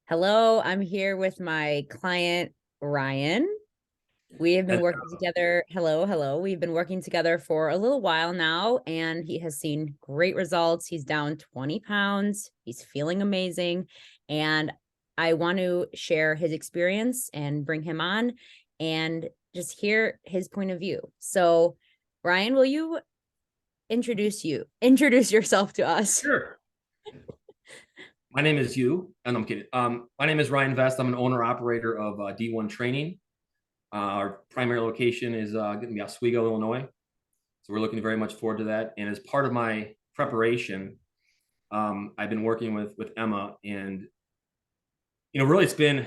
Hello, I'm here with my client, Ryan. We have been working together. Hello, hello. We've been working together for a little while now, and he has seen great results. He's down 20 pounds. He's feeling amazing. And I want to share his experience and bring him on and just hear his point of view. So, Ryan, will you introduce yourself to us? Sure. My name is you, and I'm kidding. My name is Ryan Vest. I'm an owner operator of D1 Training. Our primary location is going to be Oswego, Illinois. So we're looking very much forward to that. And as part of my preparation, I've been working with Emma, and really it's been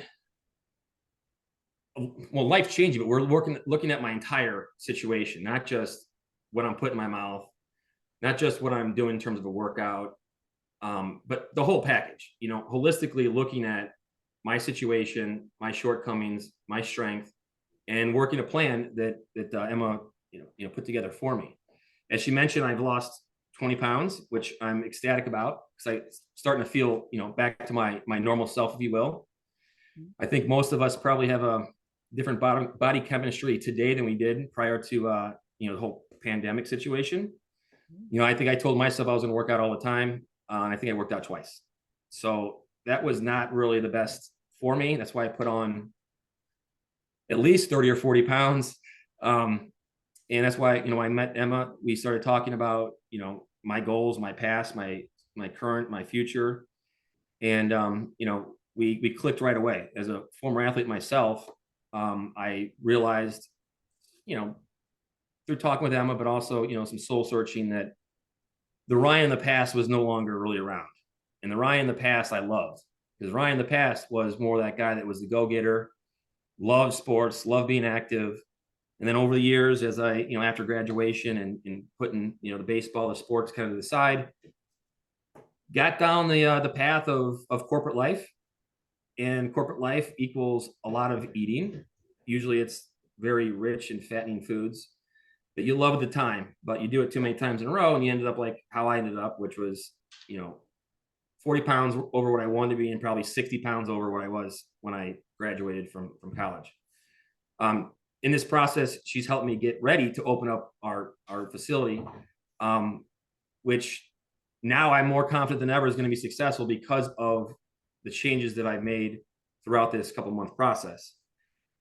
life changing. But we're looking at my entire situation, not just what I'm putting in my mouth, not just what I'm doing in terms of a workout, but the whole package, holistically looking at my situation, my shortcomings, my strength, and working a plan that Emma, put together for me. As she mentioned, I've lost 20 pounds, which I'm ecstatic about because I'm starting to feel, back to my normal self, if you will. I think most of us probably have a different body chemistry today than we did prior to, the whole pandemic situation. I think I told myself I was going to work out all the time. And I think I worked out twice. So that was not really the best for me. That's why I put on at least 30 or 40 pounds. And that's why, I met Emma. We started talking about, my goals, my past, my current, my future. And, we clicked right away. As a former athlete myself, I realized, through talking with Emma, but also, some soul searching, that the Ryan in the past was no longer really around. And the Ryan in the past I loved, because Ryan in the past was more that guy that was the go-getter, loved sports, loved being active. And then over the years, as I, after graduation and putting, the baseball, the sports kind of to the side, got down the path of corporate life. And corporate life equals a lot of eating. Usually it's very rich and fattening foods that you love at the time, but you do it too many times in a row, and you ended up like how I ended up, which was, 40 pounds over what I wanted to be, and probably 60 pounds over what I was when I graduated from college. In this process, she's helped me get ready to open up our facility, which now I'm more confident than ever is going to be successful because of the changes that I've made throughout this couple month process.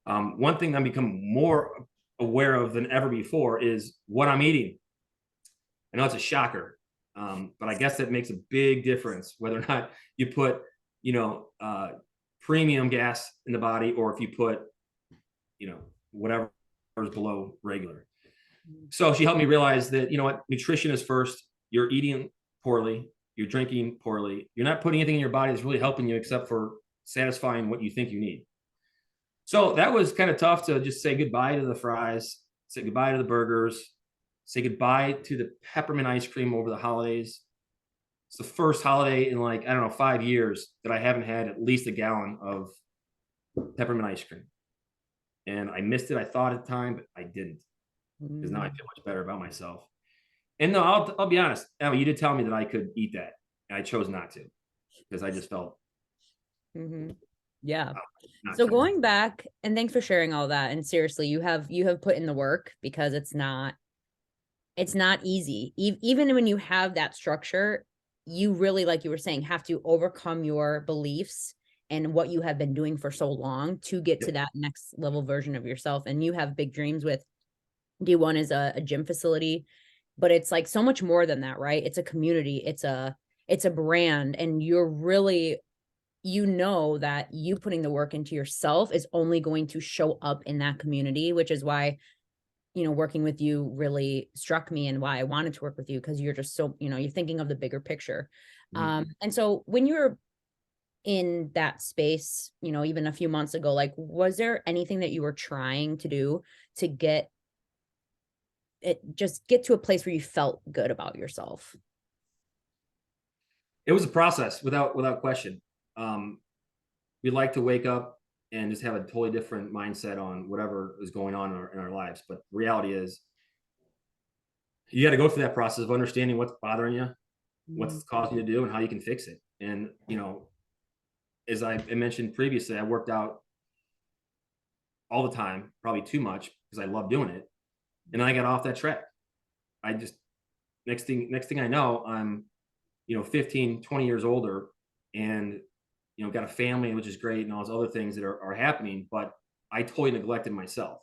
One thing I'm becoming more aware of than ever before is what I'm eating. I know it's a shocker, but I guess that makes a big difference whether or not you put, premium gas in the body, or if you put, whatever is below regular. So she helped me realize that, what, nutrition is first. You're eating poorly, you're drinking poorly, you're not putting anything in your body that's really helping you except for satisfying what you think you need. So that was kind of tough to just say goodbye to the fries, say goodbye to the burgers, say goodbye to the peppermint ice cream over the holidays. It's the first holiday in, like, I don't know, 5 years that I haven't had at least a gallon of peppermint ice cream. And I missed it. I thought at the time, but I didn't, because now I feel much better about myself. And no, I'll be honest, Emma, you did tell me that I could eat that, and I chose not to because I just felt Yeah. not So to. going back, and thanks for sharing all that. And seriously, you have put in the work, because it's not easy. Even when you have that structure, you really, like you were saying, have to overcome your beliefs and what you have been doing for so long to get to Yep. that next level version of yourself. And you have big dreams with D1 is a gym facility, but it's like so much more than that, right? It's a community, it's a brand, and you're really, that you putting the work into yourself is only going to show up in that community, which is why, working with you really struck me, and why I wanted to work with you, because you're just so, you're thinking of the bigger picture. Mhm. And so when you're in that space, even a few months ago, like, was there anything that you were trying to do to get to a place where you felt good about yourself? It was a process, without question. Um, we like to wake up and just have a totally different mindset on whatever is going on in our lives. But the reality is, you got to go through that process of understanding what's bothering you, Mhm. what's causing you to do, and how you can fix it. And as I mentioned previously, I worked out all the time, probably too much because I love doing it. And I got off that track. I just, next thing I know, I'm, 15, 20 years older and, got a family, which is great, and all those other things that are happening, but I totally neglected myself.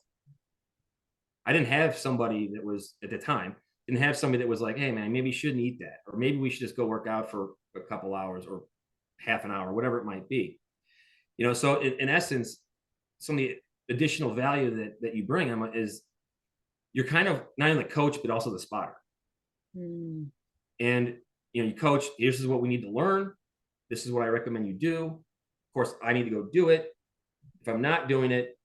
I didn't have somebody that was at the time, didn't have somebody that was like, hey man, maybe you shouldn't eat that, or maybe we should just go work out for a couple hours or half an hour, whatever it might be. So in essence, some of the additional value that you bring them is you're kind of not only the coach, but also the spotter. Mm. And you coach, this is what we need to learn. This is what I recommend you do. Of course, I need to go do it. If I'm not doing it,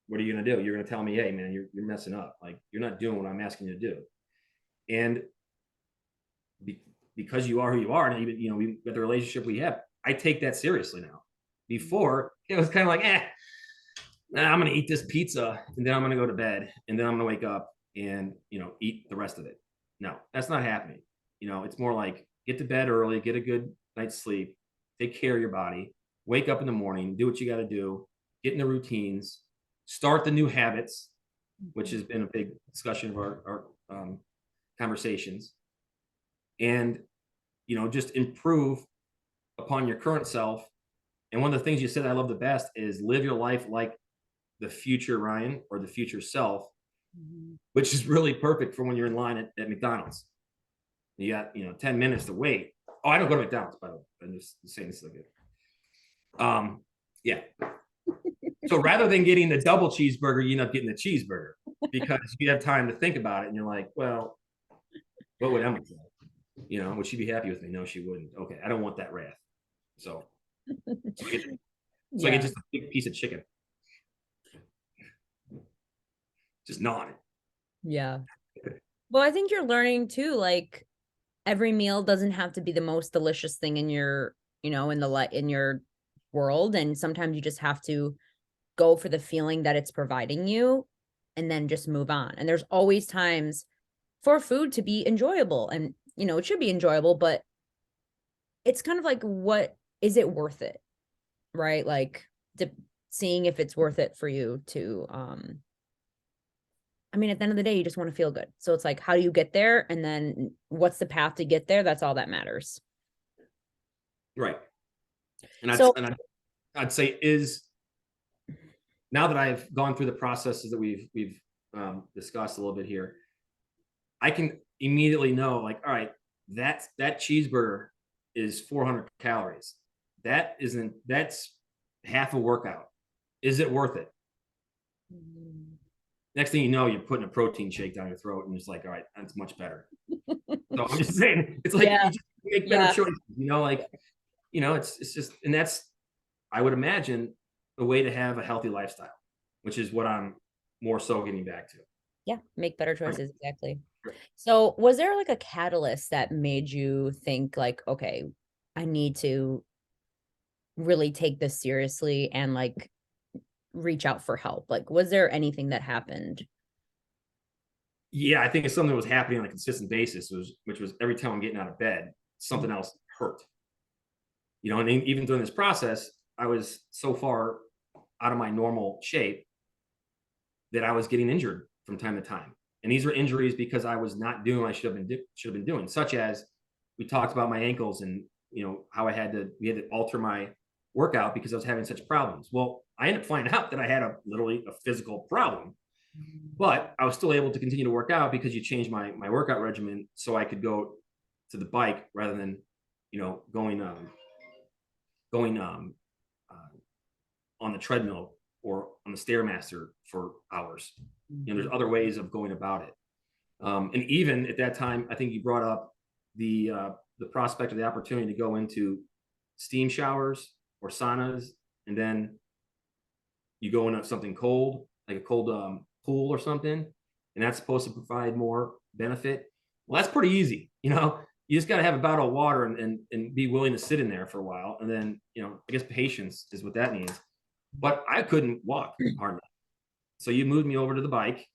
what are you going to do? You're going to tell me, hey man, you're messing up. Like, you're not doing what I'm asking you to do. And because you are who you are, and even, we got the relationship we have, I take that seriously now. Before, it was kind of like, I'm going to eat this pizza and then I'm going to go to bed and then I'm going to wake up and, eat the rest of it. No, that's not happening. It's more like get to bed early, get a good night's sleep, take care of your body, wake up in the morning, do what you got to do, get in the routines, start the new habits, which has been a big discussion of our conversations, and, just improve upon your current self. And one of the things you said I love the best is live your life like the future Ryan or the future self, which is really perfect for when you're in line at McDonald's. You got, 10 minutes to wait. Oh, I don't go to McDonald's, by the way. I'm just saying this is good. Yeah. So rather than getting the double cheeseburger, you end up getting the cheeseburger because you have time to think about it. And you're like, well, what would Emma say? Would she be happy with me? No, she wouldn't. Okay, I don't want that wrath. So I get just a big piece of chicken. Just gnawing it. Yeah. Well, I think you're learning too, like every meal doesn't have to be the most delicious thing in your, in your world. And sometimes you just have to go for the feeling that it's providing you and then just move on. And there's always times for food to be enjoyable, and it should be enjoyable, but it's kind of like, what is it worth it? Right? Like seeing if it's worth it for you to I mean, at the end of the day, you just want to feel good. So it's like, how do you get there? And then what's the path to get there? That's all that matters. Right. And So I'd say is, now that I've gone through the processes that we've discussed a little bit here, I can immediately know, like, all right, that cheeseburger is 400 calories. That's half a workout. Is it worth it? Next thing you know, you're putting a protein shake down your throat and it's like, all right, that's much better. So I'm just saying, it's like, you just make better choices, it's just, and that's, I would imagine, a way to have a healthy lifestyle, which is what I'm more so getting back to. Yeah, make better choices. Exactly. So was there like a catalyst that made you think like, okay, I need to really take this seriously and like reach out for help? Like, was there anything that happened? Yeah, I think it's something that was happening on a consistent basis, which was every time I'm getting out of bed, something else hurt. And even during this process, I was so far out of my normal shape that I was getting injured from time to time. And these were injuries because I was not doing what I should have been doing, such as we talked about my ankles and how we had to alter my workout because I was having such problems. Well, I ended up finding out that I had literally a physical problem, but I was still able to continue to work out because you changed my workout regimen so I could go to the bike rather than going on the treadmill or on the Stairmaster for hours. There's other ways of going about it. And even at that time, I think you brought up the prospect of the opportunity to go into steam showers or saunas, and then you go into something cold, like a cold pool or something, and that's supposed to provide more benefit. Well, that's pretty easy. You just got to have a bottle of water and be willing to sit in there for a while. And then, I guess patience is what that means. But I couldn't walk hardly. So you moved me over to the bike.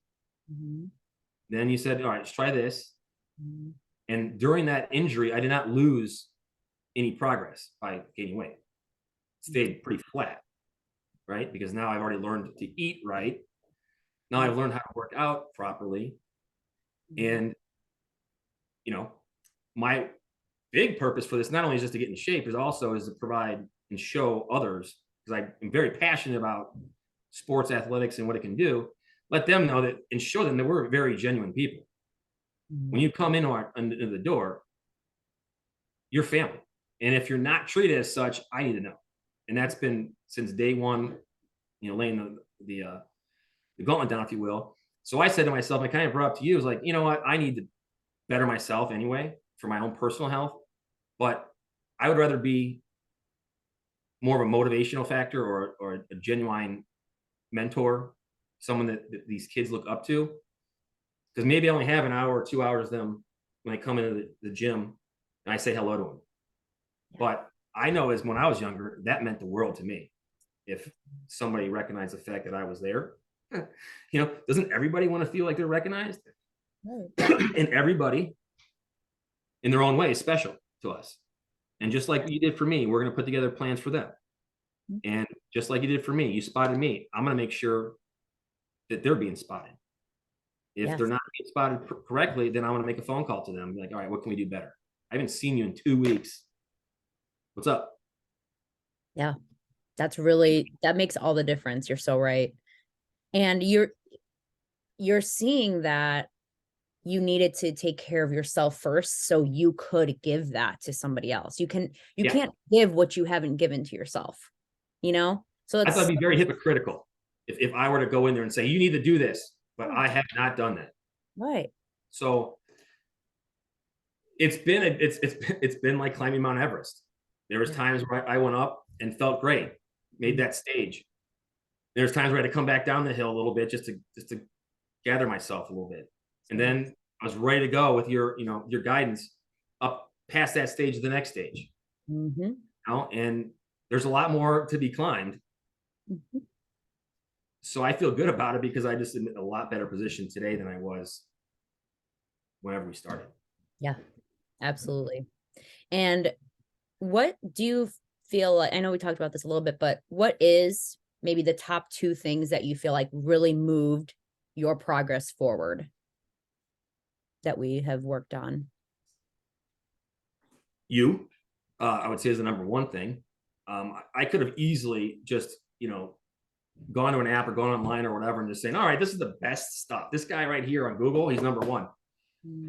Then you said, all right, let's try this. And during that injury, I did not lose any progress by gaining weight. stayed pretty flat, right? Because now I've already learned to eat right. Now I've learned how to work out properly. And, you know, my big purpose for this, not only is just to get in shape, is also is to provide and show others, because I'm very passionate about sports athletics and what it can do. Let them know that and show them that we're very genuine people. When you come into the door, you're family. And if you're not treated as such, I need to know. And that's been since day one, you know, laying the gauntlet down, if you will. So I said to myself, I kind of brought up to you, is like, you know what, I need to better myself anyway for my own personal health, but I would rather be more of a motivational factor or a genuine mentor, someone that these kids look up to. Because maybe I only have an hour or 2 hours with them when I come into the gym and I say hello to them. But I know as when I was younger, that meant the world to me. If somebody recognized the fact that I was there, you know, doesn't everybody want to feel like they're recognized? And everybody in their own way is special to us. And just like you did for me, we're going to put together plans for them. And just like you did for me, you spotted me. I'm going to make sure that they're being spotted. If they're not being spotted correctly, then I want to make a phone call to them. Be like, all right, what can we do better? I haven't seen you in 2 weeks. What's up? Yeah, that makes all the difference. You're so right. And you're seeing that you needed to take care of yourself first so you could give that to somebody else. You can't give what you haven't given to yourself, you know? So I thought it'd be very hypocritical if I were to go in there and say, you need to do this, but I have not done that. Right. So it's been like climbing Mount Everest. There was times where I went up and felt great, made that stage. There's times where I had to come back down the hill a little bit just to gather myself a little bit. And then I was ready to go with your guidance up past that stage to the next stage. You know, and there's a lot more to be climbed. So I feel good about it because I just am in a lot better position today than I was whenever we started. Yeah, absolutely. And what do you feel like, I know we talked about this a little bit, but what is maybe the top 2 things that you feel like really moved your progress forward that we have worked on? I would say is the number one thing. I could have easily just, gone to an app or gone online or whatever and just saying, all right, this is the best stuff. This guy right here on Google, he's number 1,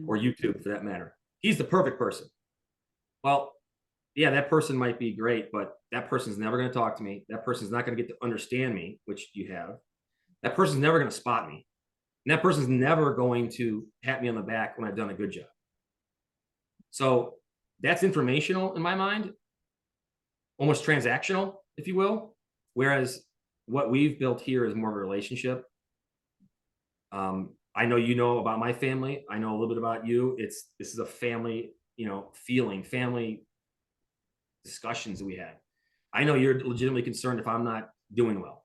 or YouTube for that matter. He's the perfect person. Well, yeah, that person might be great, but that person's never going to talk to me. That person's not going to get to understand me, which you have. That person's never going to spot me. And that person's never going to pat me on the back when I've done a good job. So that's informational in my mind, almost transactional, if you will. Whereas what we've built here is more of a relationship. I know you know about my family. I know a little bit about you. This is a family, feeling, family discussions that we had. I know you're legitimately concerned if I'm not doing well,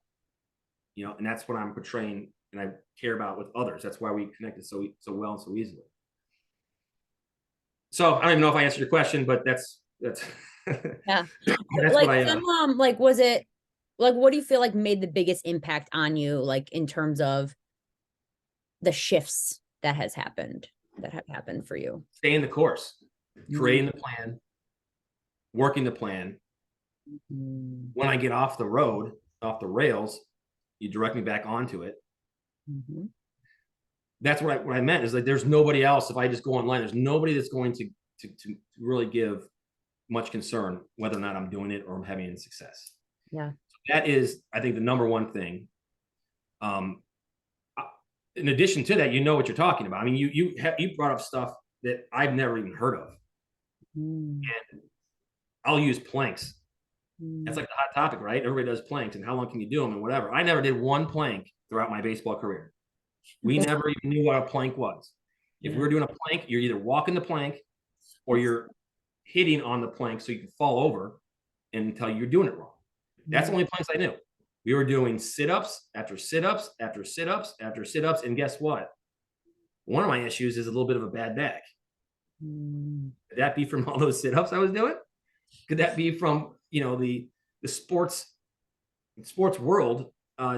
and that's what I'm portraying and I care about with others. That's why we connected so well and so easily. So I don't even know if I answered your question, but that's yeah. that's like, what like, was it like, what do you feel like made the biggest impact on you, like in terms of the shifts that have happened for you? Staying the course, creating the plan, working the plan. When I get off the road, off the rails, you direct me back onto it. That's what I meant is like, there's nobody else. If I just go online, there's nobody that's going to really give much concern whether or not I'm doing it or I'm having success. Yeah. That is, I think, the number one thing. In addition to that, what you're talking about. I mean, you brought up stuff that I've never even heard of. And I'll use planks. That's like the hot topic, right? Everybody does planks, and how long can you do them and whatever. I never did one plank throughout my baseball career. We never even knew what a plank was. If we were doing a plank, you're either walking the plank or you're hitting on the plank so you can fall over until you're doing it wrong. That's the only planks I knew. We were doing sit-ups after sit-ups after sit-ups after sit-ups. And guess what? One of my issues is a little bit of a bad back. Could that be from all those sit-ups I was doing? Could that be from, the the sports world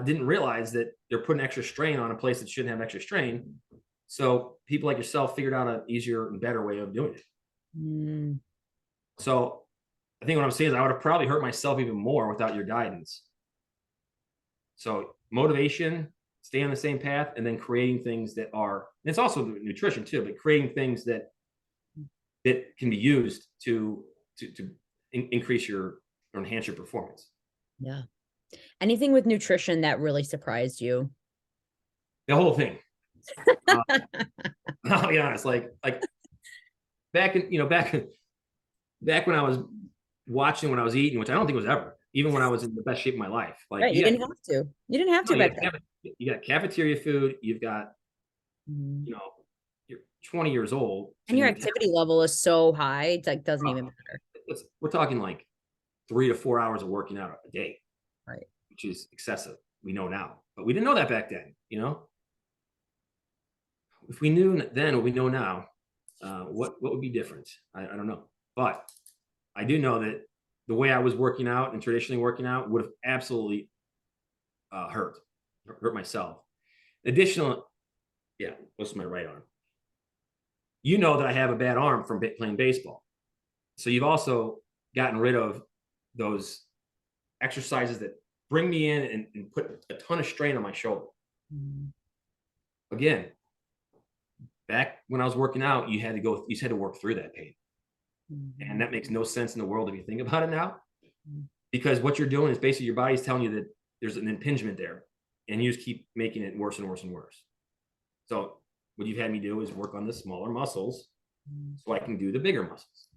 didn't realize that they're putting extra strain on a place that shouldn't have extra strain. So people like yourself figured out an easier and better way of doing it. Mm, So I think what I'm saying is I would have probably hurt myself even more without your guidance. So motivation, stay on the same path, and then creating things that are, and it's also nutrition too, but creating things that can be used to increase your or enhance your performance. yeah. Anything with nutrition that really surprised you? The whole thing. I'll be honest, like back when I was watching, when I was eating, which I don't think was ever, even when I was in the best shape of my life. Like Right. You didn't have to. You didn't have to back then. You got cafeteria food, you've got, Mhm. you know, you're 20 years old. And your activity level is so high, it's like doesn't even matter. We're talking like 3 to 4 hours of working out a day. Right. Which is excessive. We know now, but we didn't know that back then, you know? If we knew then what we know now, what would be different? I don't know. But I do know that the way I was working out and traditionally working out would have absolutely hurt myself. Additional, yeah, what's my right arm? You know that I have a bad arm from playing baseball. So you've also gotten rid of those exercises that bring me in and put a ton of strain on my shoulder. Mhm. Again, back when I was working out, you had to work through that pain. Mhm. And that makes no sense in the world if you think about it now, Mhm. because what you're doing is basically your body's telling you that there's an impingement there, and you just keep making it worse and worse and worse. So what you've had me do is work on the smaller muscles Mhm. so I can do the bigger muscles,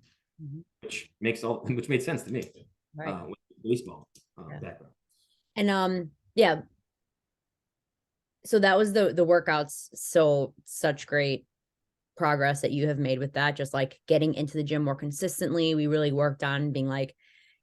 Mhm. which made sense to me Right. with baseball Yeah. background. And yeah, so that was the workouts. So such great progress that you have made with that, just like getting into the gym more consistently. We really worked on being like,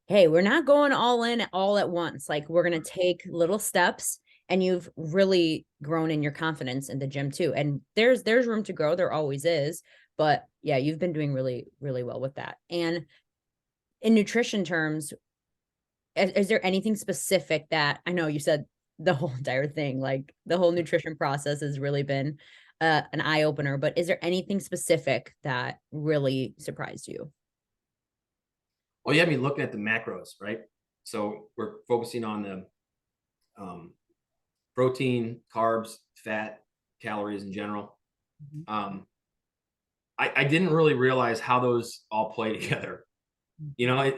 hey, we're not going all in all at once. Like we're going to take little steps, and you've really grown in your confidence in the gym too. And there's room to grow. There always is. But yeah, you've been doing really, really well with that. And in nutrition terms, is there anything specific that, I know you said the whole entire thing, like the whole nutrition process has really been an eye opener, but is there anything specific that really surprised you? Well, you have me looking at the macros, right? So we're focusing on the um, protein, carbs, fat, calories in general. Mhm. I didn't really realize how those all play together. You know,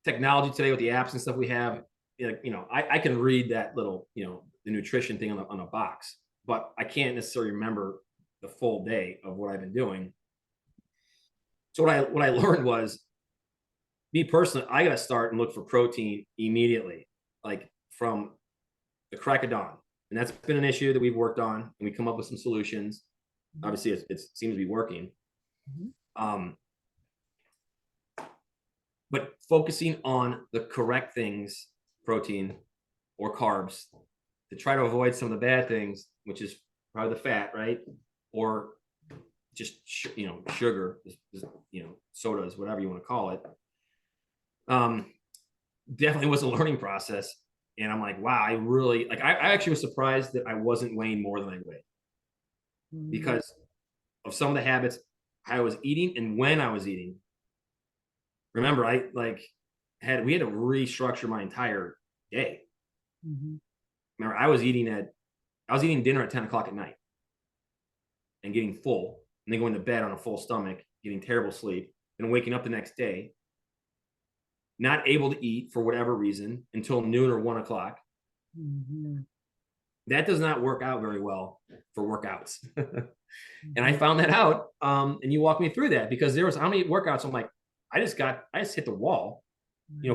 technology today with the apps and stuff we have, I can read that little, the nutrition thing on a box, but I can't necessarily remember the full day of what I've been doing. So what I learned was, me personally, I got to start and look for protein immediately, like from the crack of dawn. And that's been an issue that we've worked on, and we come up with some solutions. Mhm. Obviously, it seems to be working. Mhm. Um, but focusing on the correct things, protein or carbs, to try to avoid some of the bad things, which is probably the fat, right? Or just sugar, sodas, whatever you want to call it. Definitely was a learning process. And I'm like, wow, I really I actually was surprised that I wasn't weighing more than I weighed, Mhm. because of some of the habits I was eating and when I was eating. Remember, we had to restructure my entire day. Mhm. Remember, I was eating dinner at 10 o'clock at night and getting full, and then going to bed on a full stomach, getting terrible sleep, and waking up the next day, not able to eat for whatever reason until noon or 1 o'clock. Mhm. That does not work out very well for workouts. And I Mhm. found that out. And you walked me through that, because there was how many workouts I'm like, I just hit the wall,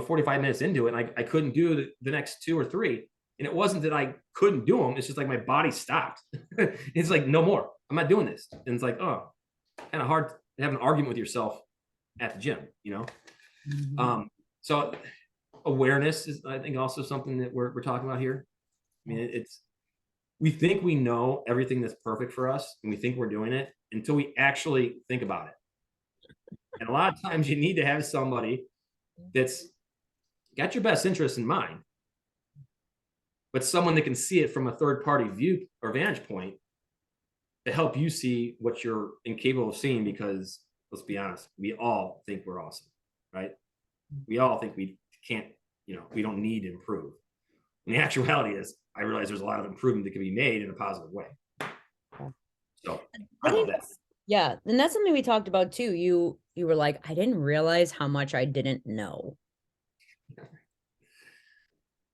45 minutes into it, and I couldn't do the next 2 or 3. And it wasn't that I couldn't do them. It's just like my body stopped. It's like, no more. I'm not doing this. And it's like, oh, kind of hard to have an argument with yourself at the gym. Mhm. So awareness is, I think, also something that we're talking about here. I mean, we think we know everything that's perfect for us, and we think we're doing it until we actually think about it. And a lot of times you need to have somebody that's got your best interests in mind, but someone that can see it from a third party view or vantage point to help you see what you're incapable of seeing. Because let's be honest, we all think we're awesome, right? We all think we can't, we don't need to improve. And the actuality is, I realize there's a lot of improvement that can be made in a positive way. So I love that. Yeah, and that's something we talked about too. You were like, I didn't realize how much I didn't know.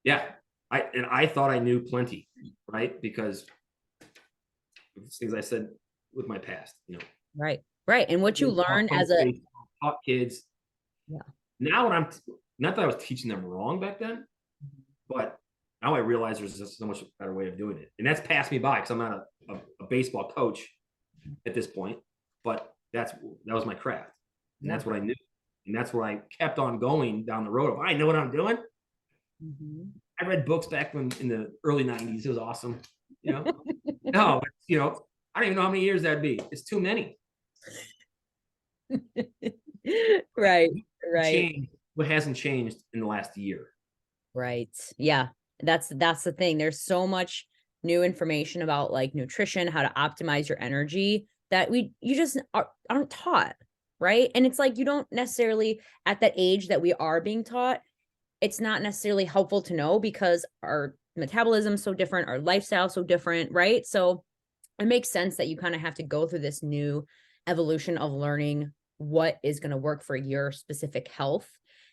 Yeah. I thought I knew plenty, right? Because things I said with my past, Right. Right. And what you learned as a taught kids. Yeah. Now when I'm not that I was teaching them wrong back then, but now I realize there's just so much better way of doing it. And that's passed me by because I'm not a baseball coach at this point, but that was my craft. And that's what I knew. And that's where I kept on going down the road of, I know what I'm doing. I read books back when in the early 90s. It was awesome. No, I don't even know how many years that'd be. It's too many. Right. What hasn't changed in the last year? Right. Yeah. That's the thing. There's so much new information about like nutrition, how to optimize your energy that you just aren't taught. Right. And it's like, you don't necessarily at that age that we are being taught, it's not necessarily helpful to know because our metabolism is so different, our lifestyle so different. Right. So it makes sense that you kind of have to go through this new evolution of learning what is going to work for your specific health.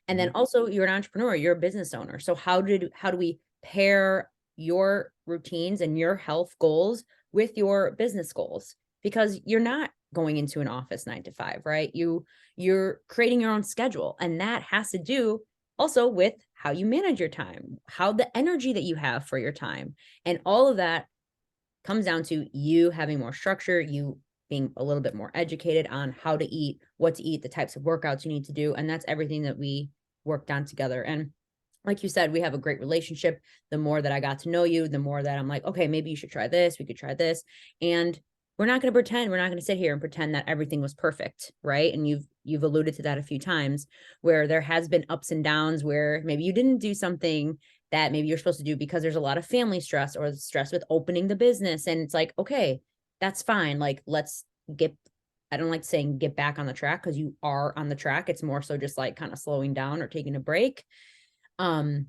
And then also you're an entrepreneur, you're a business owner. So how do we pair your routines and your health goals with your business goals? Because you're not going into an office 9 to 5, right? You're creating your own schedule, and that has to do also with how you manage your time, how the energy that you have for your time, and all of that comes down to you having more structure, you being a little bit more educated on how to eat, what to eat, the types of workouts you need to do. And that's everything that we worked on together. And like you said, we have a great relationship. The more that I got to know you, the more that I'm like, okay, maybe you should try this. We could try this. And we're not going to sit here and pretend that everything was perfect. Right. And you've alluded to that a few times where there has been ups and downs where maybe you didn't do something that maybe you're supposed to do because there's a lot of family stress or stress with opening the business. And it's like, okay, that's fine. Like, I don't like saying get back on the track because you are on the track. It's more so just like kind of slowing down or taking a break. And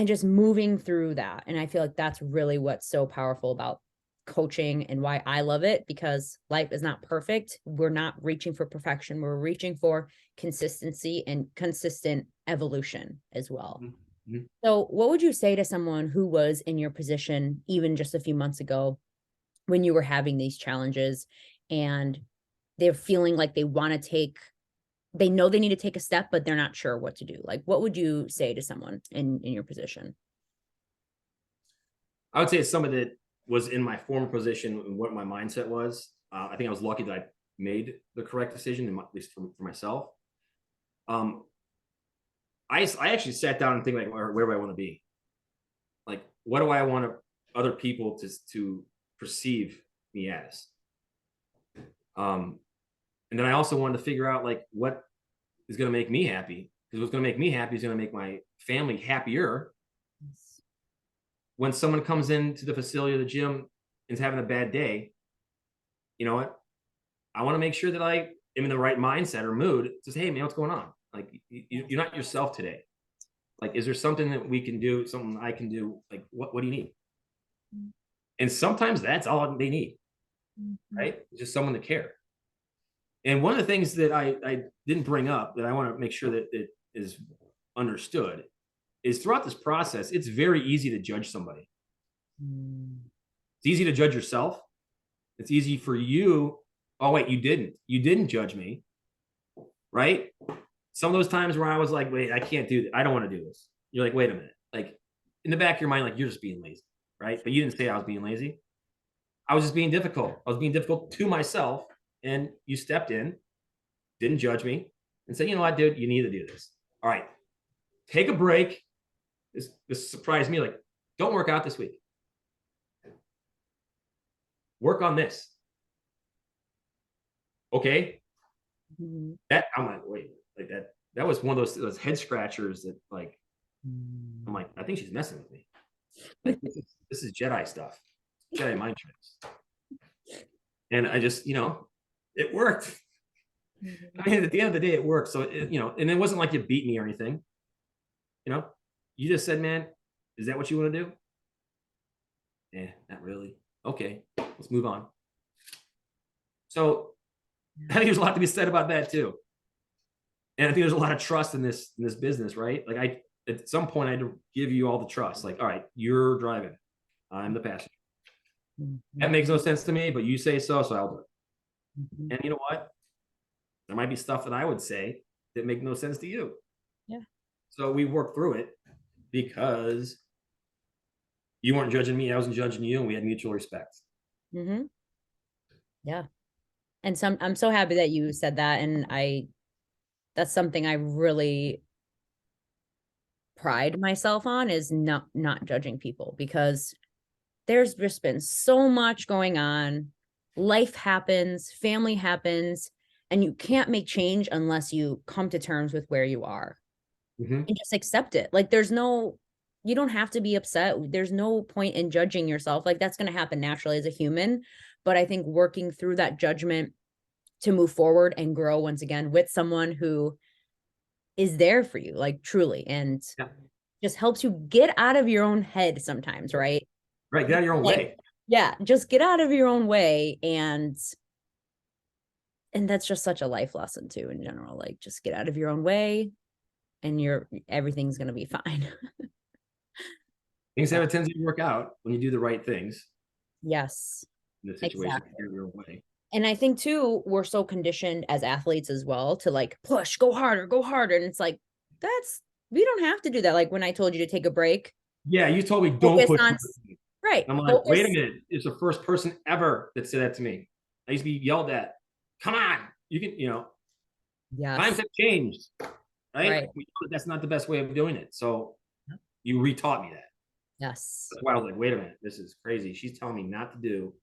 just moving through that. And I feel like that's really what's so powerful about coaching and why I love it, because life is not perfect. We're not reaching for perfection. We're reaching for consistency and consistent evolution as well. Mm-hmm. So what would you say to someone who was in your position even just a few months ago when you were having these challenges and they're feeling like they know they need to take a step, but they're not sure what to do? Like, what would you say to someone in your position? I would say it's somebody that was in my former position and what my mindset was. I think I was lucky that I made the correct decision, at least for myself. I actually sat down and think like, where do I want to be? Like, what do I want other people to perceive me as? And then I also wanted to figure out like what is going to make me happy, because what's going to make me happy is going to make my family happier. When someone comes into the facility or the gym and is having a bad day, you know what? I want to make sure that I am in the right mindset or mood to say, hey man, what's going on? Like, you're not yourself today. Like, is there something that we can do, something I can do? Like, what do you need? And sometimes that's all they need, right? Just someone to care. And one of the things that I didn't bring up that I want to make sure that it is understood is throughout this process, it's very easy to judge somebody. It's easy to judge yourself. It's easy for you. Oh, wait, you didn't judge me. Right? Some of those times where I was like, wait, I can't do that. I don't want to do this. You're like, wait a minute. Like, in the back of your mind, like, you're just being lazy. Right? But you didn't say I was being lazy. I was just being difficult. I was being difficult to myself. And you stepped in, didn't judge me, and said, you know what, dude, you need to do this. All right, take a break. This surprised me. Like, don't work out this week. Work on this. Okay. That I'm like, wait, like that was one of those head scratchers that, like, think she's messing with me. Like, this is Jedi stuff, Jedi mind tricks. And I just, it worked. I mean, at the end of the day, it worked. So, and it wasn't like you beat me or anything. You just said, man, is that what you want to do? Yeah, not really. Okay, let's move on. So I think there's a lot to be said about that too. And I think there's a lot of trust in this business, right? Like at some point I had to give you all the trust. Like, all right, you're driving, I'm the passenger. That makes no sense to me, but you say so I'll do it. And you know what? There might be stuff that I would say that make no sense to you. Yeah. So we worked through it because you weren't judging me, I wasn't judging you, and we had mutual respect. Yeah. And I'm so happy that you said that. And that's something I really pride myself on, is not judging people, because there's just been so much going on. Life happens, family happens, and you can't make change unless you come to terms with where you are and just accept it. Like you don't have to be upset. There's no point in judging yourself. Like that's going to happen naturally as a human. But I think working through that judgment to move forward and grow once again with someone who is there for you, like truly, and just helps you get out of your own head sometimes, right? Right, get out of your own way. Yeah, just get out of your own way. And that's just such a life lesson too, in general. Like just get out of your own way and everything's going to be fine. Things have a tendency to work out when you do the right things. Yes. In this situation, exactly. Get your own way. And I think too, we're so conditioned as athletes as well to like push, go harder. And it's like, we don't have to do that. Like when I told you to take a break. Yeah, you told me don't push. Right. I'm like, wait a minute. It's the first person ever that said that to me. I used to be yelled at. Come on. You can, times have changed. Right? That's not the best way of doing it. So you retaught me that. Yes. That's why I was like, wait a minute. This is crazy. She's telling me not to do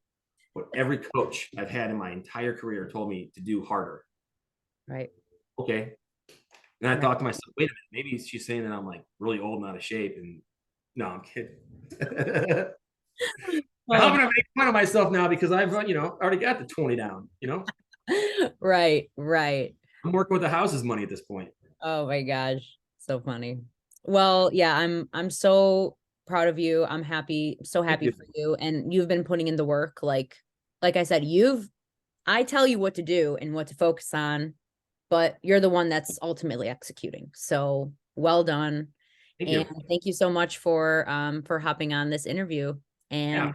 what every coach I've had in my entire career told me to do harder. Right. Okay. And I thought to myself, wait a minute, maybe she's saying that I'm like really old and out of shape. And no, I'm kidding. I'm gonna make fun of myself now because I've already got the 20 down, Right. I'm working with the house's money at this point. Oh my gosh. So funny. Well, yeah, I'm so proud of you. I'm so happy for you. And you've been putting in the work. Like I said, I tell you what to do and what to focus on, but you're the one that's ultimately executing. So well done. Thank you so much for hopping on this interview. And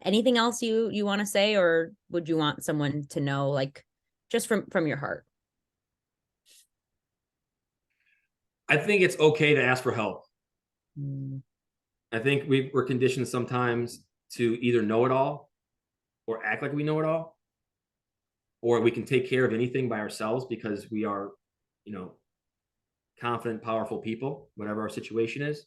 anything else you want to say, or would you want someone to know, like just from your heart? I think it's okay to ask for help. I think we're conditioned sometimes to either know it all or act like we know it all, or we can take care of anything by ourselves because we are, confident, powerful people, whatever our situation is.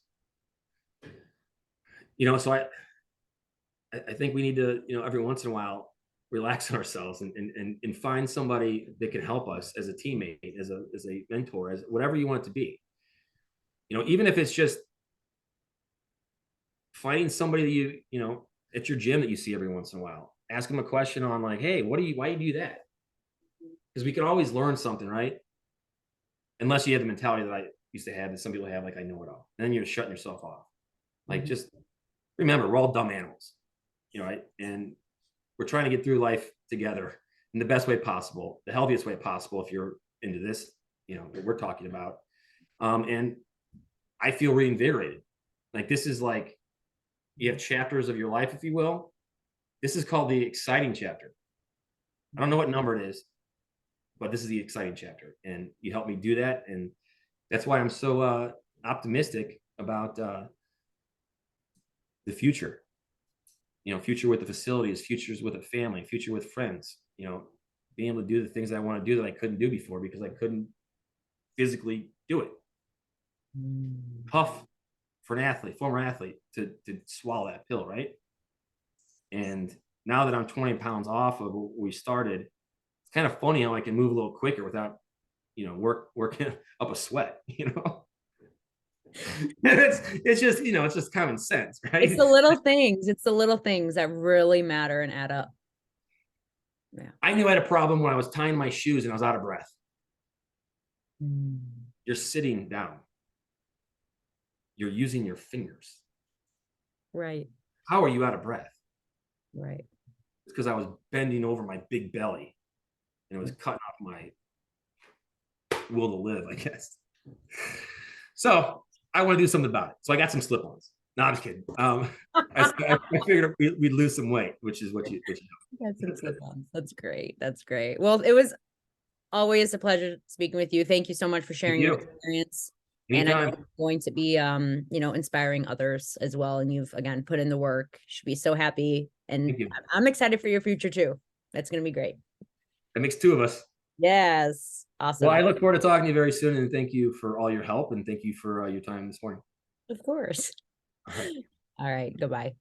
So I think we need to, every once in a while, relax ourselves and find somebody that can help us as a teammate, as a mentor, as whatever you want it to be. Even if it's just finding somebody that at your gym that you see every once in a while, ask them a question on like, hey, why do you do that? Because we can always learn something, right? Unless you have the mentality that I used to have, that some people have, like, I know it all. And then you're shutting yourself off. Like, just remember, we're all dumb animals, right? And we're trying to get through life together in the best way possible, the healthiest way possible, if you're into this, that we're talking about. And I feel reinvigorated. Like, this is like, you have chapters of your life, if you will. This is called the exciting chapter. I don't know what number it is, but this is the exciting chapter. And you helped me do that. And that's why I'm so optimistic about the future. Future with the facilities, futures with a family, future with friends, being able to do the things I want to do that I couldn't do before because I couldn't physically do it. Tough for an athlete, former athlete, to swallow that pill, right? And now that I'm 20 pounds off of what we started, it's kind of funny how I can move a little quicker without, working up a sweat, It's just, it's just common sense, right? It's the little things. It's the little things that really matter and add up. Yeah. I knew I had a problem when I was tying my shoes and I was out of breath. Mm. You're sitting down. You're using your fingers. Right. How are you out of breath? Right. It's because I was bending over my big belly and it was cutting off my will to live, I guess. So I want to do something about it. So I got some slip-ons. No, I'm just kidding. I figured we'd lose some weight, which is what you That's some slip-ons. That's great. That's great. Well, it was always a pleasure speaking with you. Thank you so much for sharing your you. experience. And I know Anytime. it's going to be, inspiring others as well. And you've, again, put in the work. Should be so happy. And Thank you. I'm excited for your future too. That's going to be great. That makes two of us. Yes. Awesome. Well, I look forward to talking to you very soon, and thank you for all your help, and thank you for your time this morning. Of course. All right. All right. Goodbye.